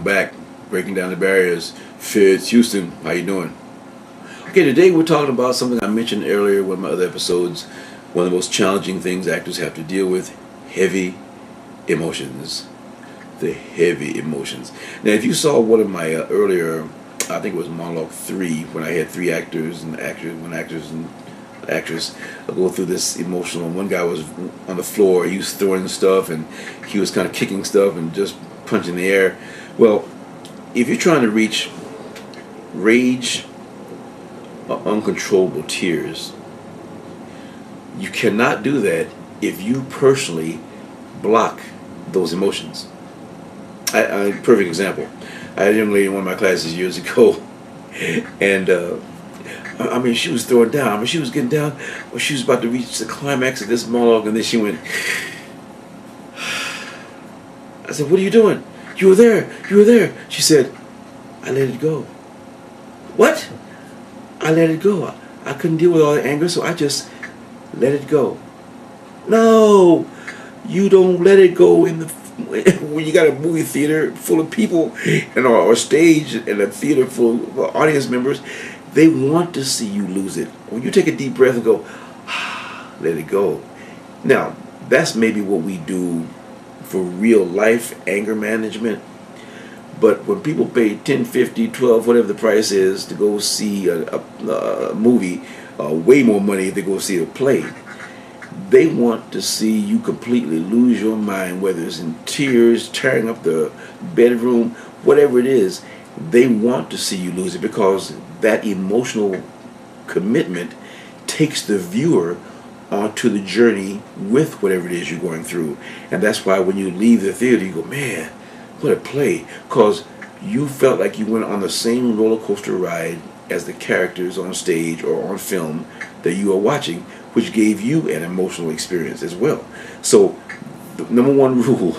Welcome back. Breaking down the barriers. Fitz Houston, how you doing? Okay, today we're talking about something I mentioned earlier in one of my other episodes. One of the most challenging things actors have to deal with: heavy emotions. The heavy emotions. Now, if you saw one of my earlier, I think it was monologue 3, when I had 3 actors and actress go through this emotional. One guy was on the floor, he was throwing stuff, and he was kind of kicking stuff and just punching the air. Well, if you're trying to reach rage or uncontrollable tears, you cannot do that if you personally block those emotions. Perfect example. I had a young lady in one of my classes years ago, and she was throwing down. She was getting down. She was about to reach the climax of this monologue, and then she went. I said, "What are you doing? You were there. You were there." She said, "I let it go." What? I let it go. I couldn't deal with all the anger, so I just let it go. No, you don't let it go when you got a movie theater full of people and or stage and a theater full of audience members. They want to see you lose it. When you take a deep breath and go, let it go. Now, that's maybe what we do for real life anger management. But when people pay 10, 50, 12, whatever the price is to go see a movie, way more money if they go see a play, they want to see you completely lose your mind, whether it's in tears, tearing up the bedroom, whatever it is. They want to see you lose it because that emotional commitment takes the viewer onto the journey with whatever it is you're going through. And that's why when you leave the theater, you go, man, what a play. Because you felt like you went on the same roller coaster ride as the characters on stage or on film that you are watching, which gave you an emotional experience as well. So the number one rule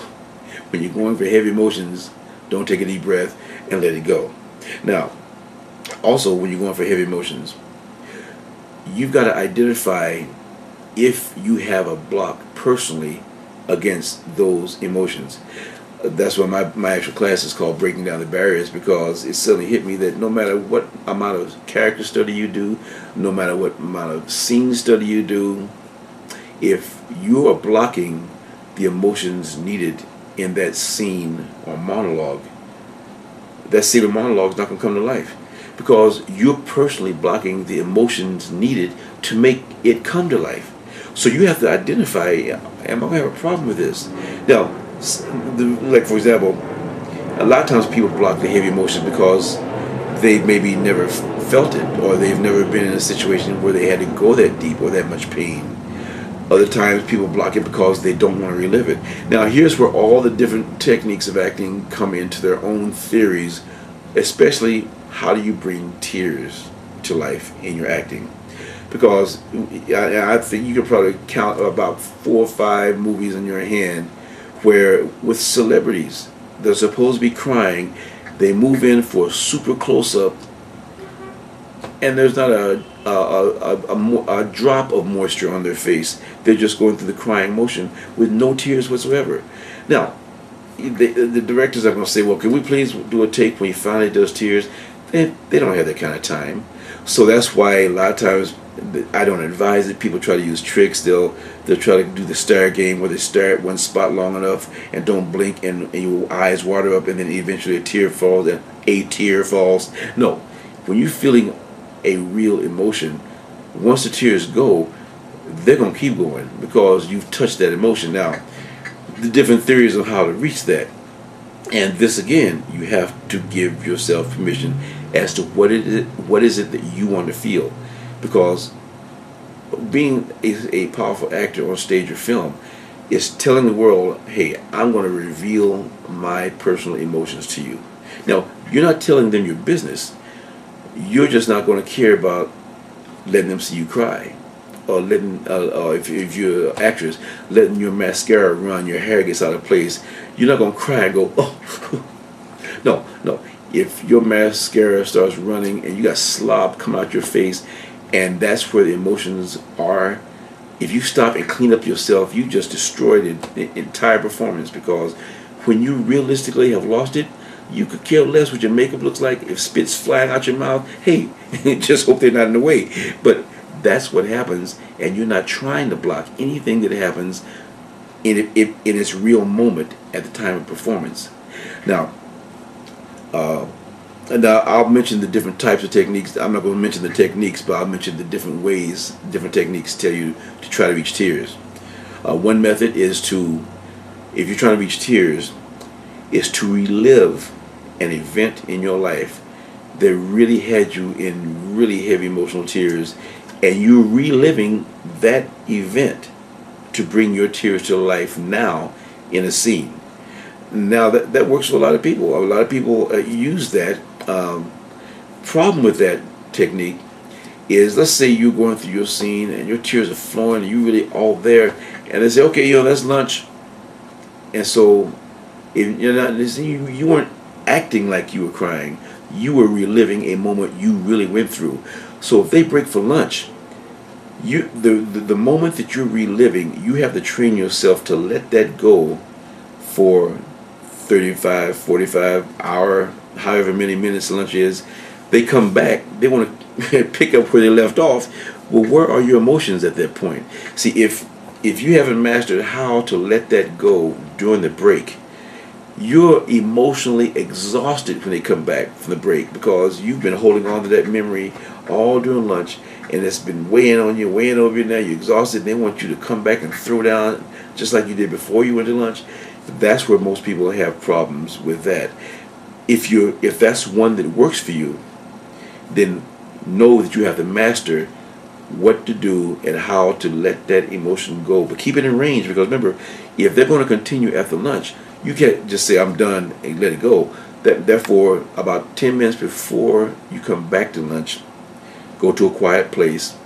when you're going for heavy emotions, don't take a deep breath and let it go. Now, also when you're going for heavy emotions, you've got to identify if you have a block personally against those emotions. That's why my actual class is called Breaking Down the Barriers, because it suddenly hit me that no matter what amount of character study you do, no matter what amount of scene study you do, if you are blocking the emotions needed in that scene or monologue, that scene or monologue is not going to come to life, because you're personally blocking the emotions needed to make it come to life. So you have to identify, am I going to have a problem with this? Now, like for example, a lot of times people block the heavy emotions because they maybe never felt it, or they've never been in a situation where they had to go that deep or that much pain. Other times people block it because they don't want to relive it. Now here's where all the different techniques of acting come into their own theories, especially how do you bring tears to life in your acting. Because I think you could probably count about 4 or 5 movies in your hand where with celebrities, they're supposed to be crying, they move in for a super close-up, and there's not a drop of moisture on their face. They're just going through the crying motion with no tears whatsoever. Now, the directors are going to say, well, can we please do a take when he finally does tears? They don't have that kind of time. So that's why a lot of times I don't advise it. People try to use tricks. They'll try to do the stare game where they stare at one spot long enough and don't blink, and your eyes water up, and then eventually a tear falls. No, when you're feeling a real emotion, once the tears go, they're going to keep going because you've touched that emotion. Now, the different theories of how to reach that. And this again, you have to give yourself permission as to what is it that you want to feel. Because being a powerful actor on stage or film is telling the world, hey, I'm going to reveal my personal emotions to you. Now, you're not telling them your business. You're just not going to care about letting them see you cry, or letting, if you're an actress, letting your mascara run, your hair gets out of place. You're not going to cry and go, oh. No. If your mascara starts running and you got slop coming out your face, and that's where the emotions are, if you stop and clean up yourself, you just destroyed the entire performance. Because when you realistically have lost it, You could care less what your makeup looks like. If spit's flying out your mouth, hey, just hope they're not in the way. But that's what happens, and you're not trying to block anything that happens in its real moment at the time of performance. Now, I'll mention the different types of techniques. I'm not going to mention the techniques, but I'll mention the different ways, different techniques tell you to try to reach tears. One method is to, if you're trying to reach tears, is to relive an event in your life that really had you in really heavy emotional tears, and you're reliving that event to bring your tears to life now in a scene. Now that works for a lot of people. A lot of people use that. Problem with that technique is, let's say you're going through your scene and your tears are flowing and you're really all there, and they say, okay, that's lunch. And so if you're not, you weren't acting like you were crying. You were reliving a moment you really went through. So if they break for lunch, the moment that you're reliving, you have to train yourself to let that go for 35, 45 hour, however many minutes lunch is. They come back, they want to pick up where they left off. Well, where are your emotions at that point? See, if you haven't mastered how to let that go during the break, you're emotionally exhausted when they come back from the break, because you've been holding on to that memory all during lunch, and it's been weighing on you, weighing over you. Now you're exhausted. They want you to come back and throw down just like you did before you went to lunch. That's where most people have problems with that. If that's one that works for you, then know that you have to master what to do and how to let that emotion go. But keep it in range, because remember, if they're going to continue after lunch, you can't just say, I'm done, and let it go. Therefore, about 10 minutes before you come back to lunch, go to a quiet place,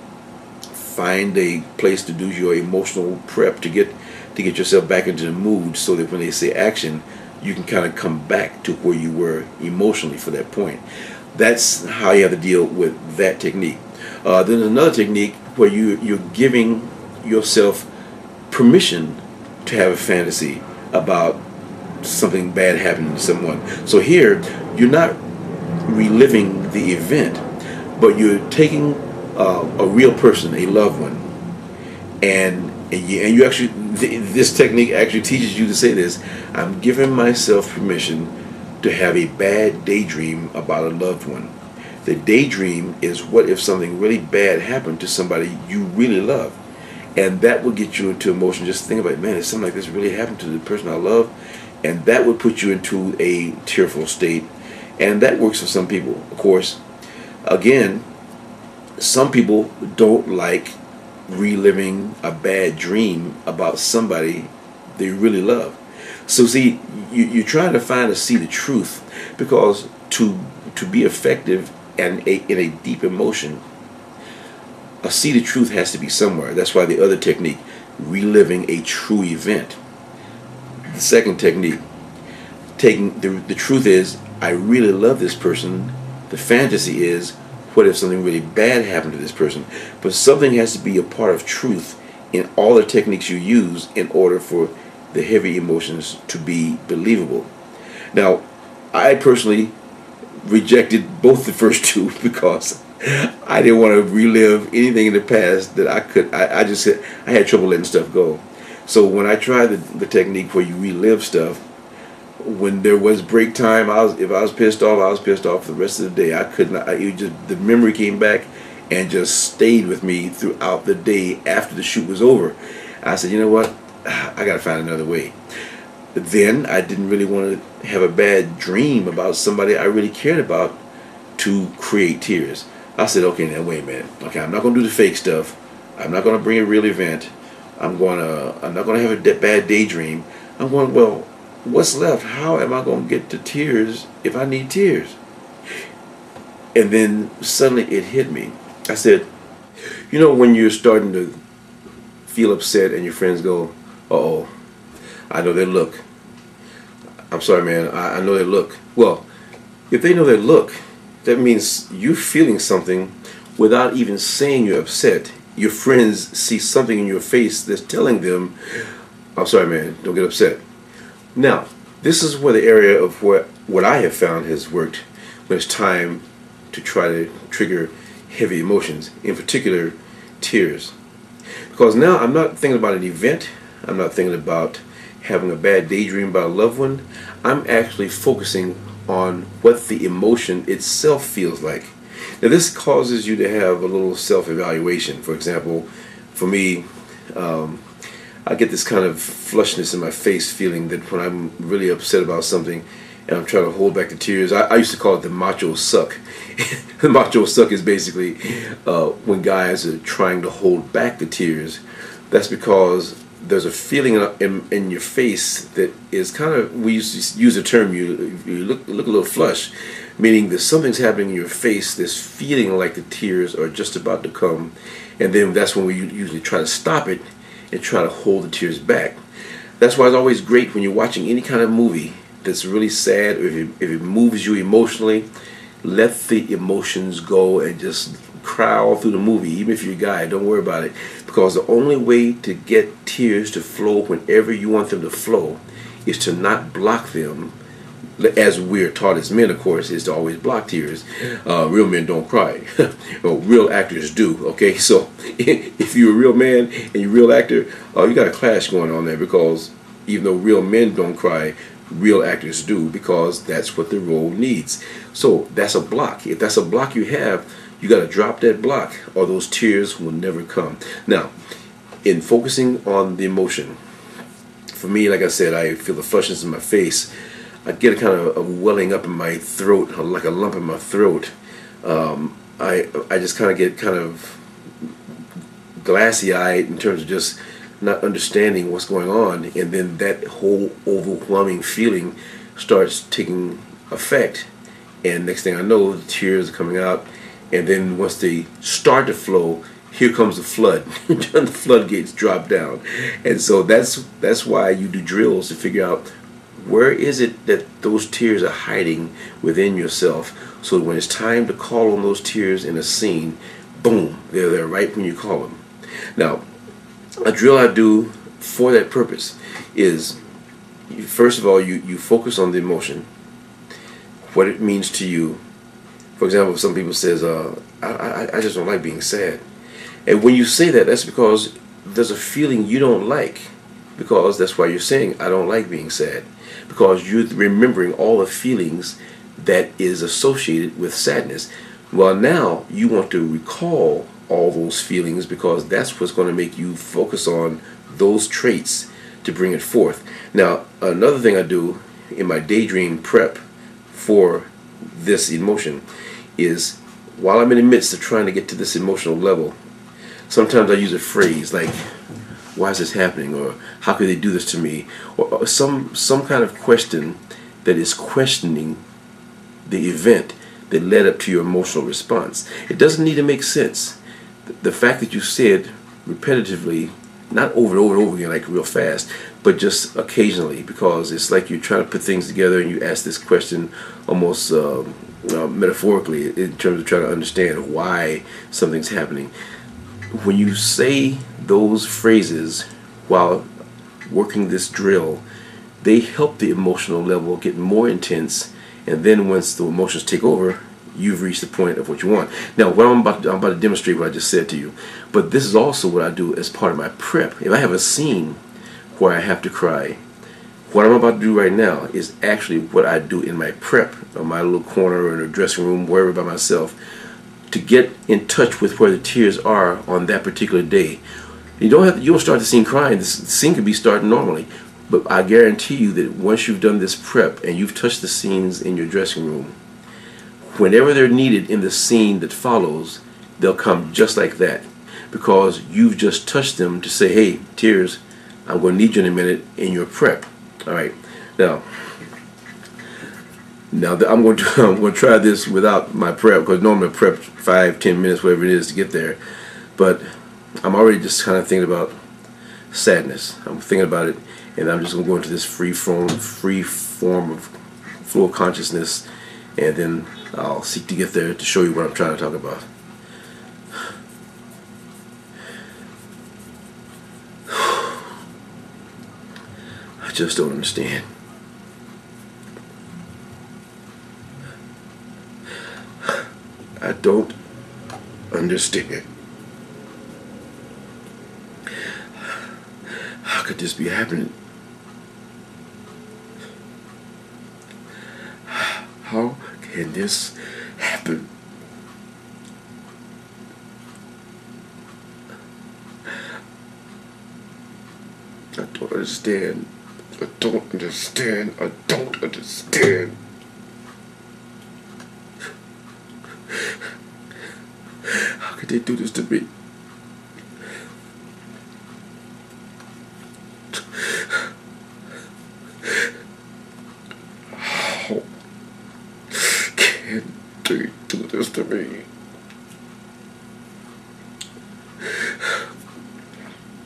find a place to do your emotional prep to get yourself back into the mood, so that when they say action, you can kind of come back to where you were emotionally for that point. That's how you have to deal with that technique. Then another technique where you're giving yourself permission to have a fantasy about something bad happening to someone. So here, you're not reliving the event, but you're taking a real person, a loved one, and you actually, this technique actually teaches you to say this: I'm giving myself permission to have a bad daydream about a loved one. The daydream is, what if something really bad happened to somebody you really love? And that will get you into emotion. Just think about it, man, if something like this really happened to the person I love, and that would put you into a tearful state. And that works for some people, of course. Again, some people don't like reliving a bad dream about somebody they really love. So see, you're trying to see the truth, because to be effective and in a deep emotion, a see the truth has to be somewhere. That's why the other technique, reliving a true event. The second technique, taking the truth is, I really love this person. The fantasy is, what if something really bad happened to this person? But something has to be a part of truth in all the techniques you use in order for the heavy emotions to be believable. Now, I personally rejected both the first two, because I didn't want to relive anything in the past that I could. I just said I had trouble letting stuff go. So when I tried the technique where you relive stuff, when there was break time, if I was pissed off for the rest of the day. I could not. The memory came back and just stayed with me throughout the day after the shoot was over. I said, you know what? I got to find another way. Then I didn't really want to have a bad dream about somebody I really cared about to create tears. I said, okay, now wait a minute. Okay, I'm not going to do the fake stuff. I'm not going to bring a real event. I'm not going to have a bad daydream. I'm going, well, what's left? How am I going to get to tears if I need tears? And then suddenly it hit me. I said, you know, when you're starting to feel upset and your friends go, uh-oh, I know their look. I'm sorry, man, I know their look. Well, if they know their look, that means you're feeling something without even saying you're upset. Your friends see something in your face that's telling them, I'm sorry, man, don't get upset. Now, This is where the area of what I have found has worked when it's time to try to trigger heavy emotions, in particular tears. Because now I'm not thinking about an event, I'm not thinking about having a bad daydream about a loved one. I'm actually focusing on what the emotion itself feels like. Now this causes you to have a little self-evaluation. For example, for me, I get this kind of flushness in my face feeling that when I'm really upset about something and I'm trying to hold back the tears. I used to call it the macho suck. The macho suck is basically when guys are trying to hold back the tears. That's because there's a feeling in your face that is kind of, we used to use the term, you look a little flush, meaning that something's happening in your face, this feeling like the tears are just about to come, and then that's when we usually try to stop it and try to hold the tears back. That's why it's always great when you're watching any kind of movie that's really sad, or if it moves you emotionally, let the emotions go and just cry all through the movie. Even if you're a guy, don't worry about it, because the only way to get tears to flow whenever you want them to flow is to not block them. As we're taught as men, of course, is to always block tears. Real men don't cry. Well, real actors do. Okay, so if you're a real man and you're a real actor, you got a clash going on there, because even though real men don't cry, real actors do, because that's what the role needs. So that's a block. If that's a block you have, you got to drop that block, or those tears will never come. Now, in focusing on the emotion, for me, like I said, I feel the flushness in my face. I get a kind of a welling up in my throat, like a lump in my throat. I just kind of get kind of glassy-eyed in terms of just not understanding what's going on, and then that whole overwhelming feeling starts taking effect, and next thing I know, the tears are coming out, and then once they start to flow, here comes the flood. The floodgates drop down, and so that's why you do drills to figure out where is it that those tears are hiding within yourself, so that when it's time to call on those tears in a scene, boom, they're there right when you call them. Now, a drill I do for that purpose is, first of all, you focus on the emotion, what it means to you. For example, some people says, I just don't like being sad. And when you say that, that's because there's a feeling you don't like, because that's why you're saying, I don't like being sad, because you're remembering all the feelings that is associated with sadness. Well, now you want to recall all those feelings, because that's what's going to make you focus on those traits to bring it forth. Now, another thing I do in my daydream prep for this emotion is, while I'm in the midst of trying to get to this emotional level, sometimes I use a phrase like, why is this happening, or how could they do this to me, or some kind of question that is questioning the event that led up to your emotional response. It doesn't need to make sense. The fact that you said repetitively, not over and over and over again like real fast, but just occasionally, because it's like you're trying to put things together and you ask this question almost metaphorically, in terms of trying to understand why something's happening. When you say those phrases while working this drill, they help the emotional level get more intense, and then once the emotions take over, you've reached the point of what you want. Now, what I'm about to demonstrate what I just said to you, but this is also what I do as part of my prep. If I have a scene where I have to cry, what I'm about to do right now is actually what I do in my prep, or my little corner or in a dressing room, wherever by myself, to get in touch with where the tears are on that particular day. You don't start the scene crying. The scene can be starting normally, but I guarantee you that once you've done this prep and you've touched the scenes in your dressing room, whenever they're needed in the scene that follows, they'll come just like that, because you've just touched them to say, hey, tears, I'm going to need you in a minute in your prep. All right, now I'm going to try this without my prep, because normally I prep 5-10 minutes, whatever it is, to get there. But I'm already just kind of thinking about sadness. I'm thinking about it, and I'm just going to go into this free form of flow of consciousness, and then I'll seek to get there to show you what I'm trying to talk about. I just don't understand. I don't understand. How could this be happening? How can this happen? I don't understand. I don't understand. I don't understand. How could they do this to me? How can they do this to me?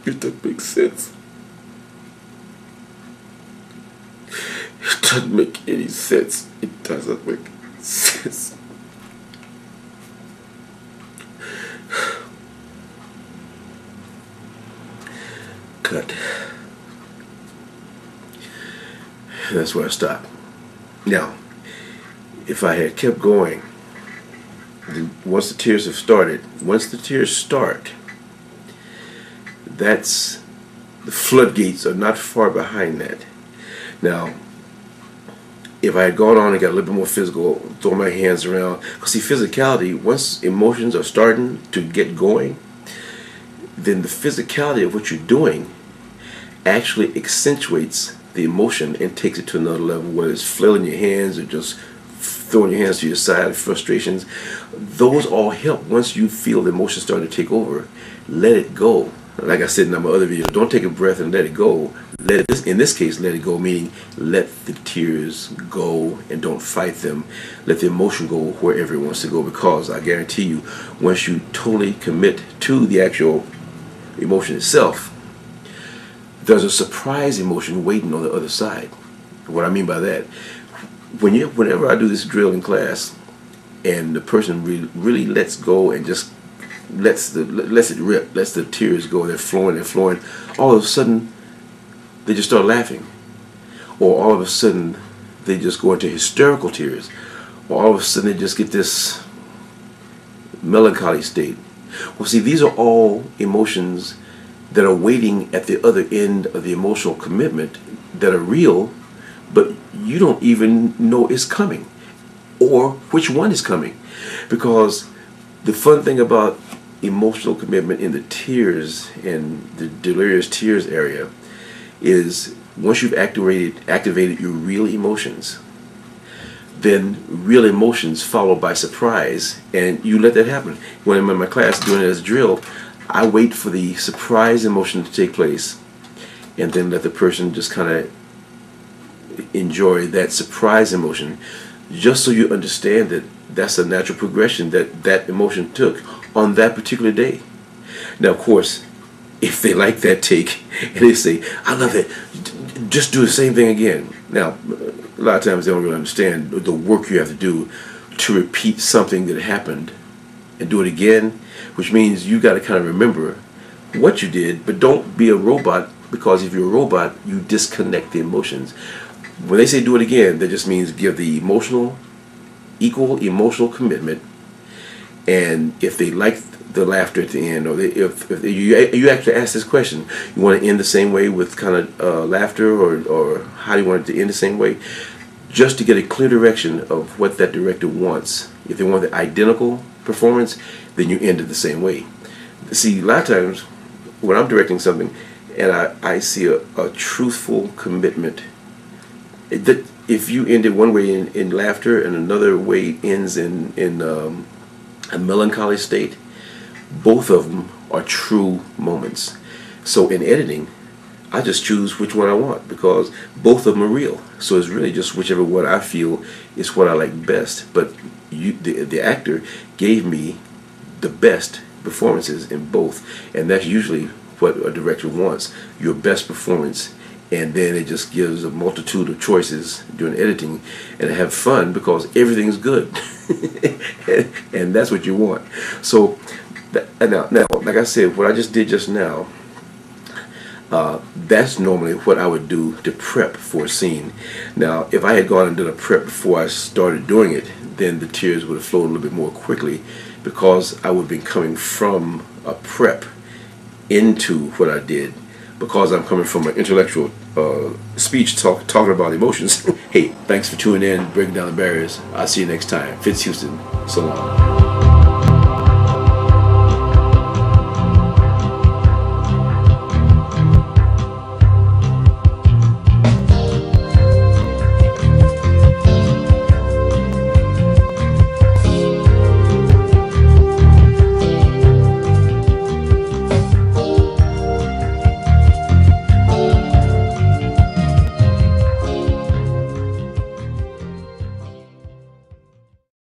It doesn't make sense. It doesn't make any sense. It doesn't make sense. Cut. That's where I stopped. Now, if I had kept going, once the tears start, that's, the floodgates are not far behind that. Now, if I had gone on and got a little bit more physical, throw my hands around, because see, physicality, once emotions are starting to get going, then the physicality of what you're doing actually accentuates the emotion and takes it to another level, whether it's flailing your hands or just throwing your hands to your side, frustrations. Those all help. Once you feel the emotion starting to take over, let it go. Like I said in my other video, don't take a breath and let it go. In this case, let it go, meaning let the tears go and don't fight them. Let the emotion go wherever it wants to go, because I guarantee you, once you totally commit to the actual emotion itself, there's a surprise emotion waiting on the other side. What I mean by that, whenever I do this drill in class, and the person really lets go and just lets it rip, lets the tears go, they're flowing, all of a sudden they just start laughing, or all of a sudden they just go into hysterical tears, or all of a sudden they just get this melancholy state. Well, see, these are all emotions that are waiting at the other end of the emotional commitment, that are real, but you don't even know it's coming or which one is coming. Because the fun thing about emotional commitment in the tears and the delirious tears area is, once you've activated your real emotions, then real emotions followed by surprise, and you let that happen. When I'm in my class doing it as a drill, I wait for the surprise emotion to take place, and then let the person just kind of enjoy that surprise emotion, just so you understand that that's a natural progression that emotion took on that particular day. Now, of course, if they like that take and they say, I love it, just do the same thing again. Now, a lot of times they don't really understand the work you have to do to repeat something that happened and do it again, which means you got to kind of remember what you did, but don't be a robot, because if you're a robot, you disconnect the emotions. When they say do it again, that just means give the equal emotional commitment, and if they like the laughter at the end, or if you actually ask this question, you want to end the same way with kind of laughter, or how do you want it to end the same way, just to get a clear direction of what that director wants. If they want the identical performance, then you end it the same way. See, a lot of times when I'm directing something and I see a truthful commitment, that if you end it one way in laughter and another way ends in a melancholy state, both of them are true moments. So in editing, I just choose which one I want, because both of them are real. So it's really just whichever one I feel is what I like best. But the actor gave me the best performances in both, and that's usually what a director wants, your best performance. And then it just gives a multitude of choices during editing, and have fun because everything's good. And that's what you want. So now, like I said, what I just did just now, That's normally what I would do to prep for a scene. Now, if I had gone and done a prep before I started doing it, then the tears would have flowed a little bit more quickly, because I would have been coming from a prep into what I did, because I'm coming from an intellectual speech talking about emotions. Hey, thanks for tuning in, breaking down the barriers. I'll see you next time. Fitz Houston, so long.